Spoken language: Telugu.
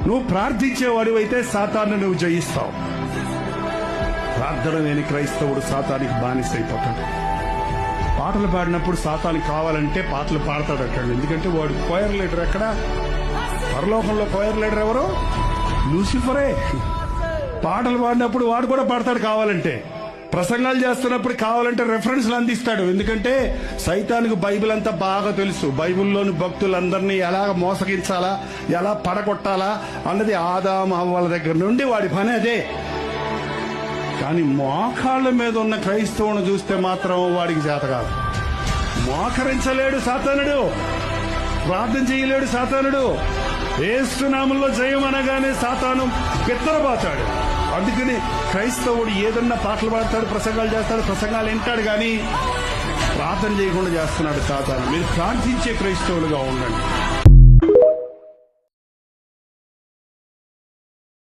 నువ్వు ప్రార్థించేవాడివైతే సాతాను నువ్వు జయిస్తావు. ప్రార్థన లేని క్రైస్తవుడు సాతానికి బానిసైపోతాడు. పాటలు పాడినప్పుడు సాతానికి కావాలంటే పాటలు పాడతాడు అక్కడ. ఎందుకంటే వాడు కోయర్ లీడర్. ఎక్కడ పరలోకంలో కోయర్ లీడర్ ఎవరు? లూసిఫరే. పాటలు పాడినప్పుడు వాడు కూడా పాడతాడు కావాలంటే. ప్రసంగాలు చేస్తున్నప్పుడు కావాలంటే రెఫరెన్స్లు అందిస్తాడు. ఎందుకంటే సైతానికి బైబిల్ అంతా బాగా తెలుసు. బైబిల్లోని భక్తులందరినీ ఎలా మోసగించాలా, ఎలా పడగొట్టాలా అన్నది ఆదాము హవ్వల దగ్గర నుండి వాడి పని అదే. కానీ మోకాళ్ళ మీద ఉన్న క్రైస్తవుని చూస్తే మాత్రం వాడికి చేత కాదు. మోకరించలేడు సాతానుడు, ప్రార్థన చేయలేడు సాతానుడు. యేసునామంలో జయమనగానే సాతాను పెత్తరపోతాడు. అందుకని క్రైస్తవుడు ఏదన్నా పాటలు పాడతాడు, ప్రసంగాలు చేస్తాడు, ప్రసంగాలు వింటాడు, కానీ ప్రార్థన చేయకుండా చేస్తున్నాడు సాతాను. మీరు ప్రార్థించే క్రైస్తవులుగా ఉండండి.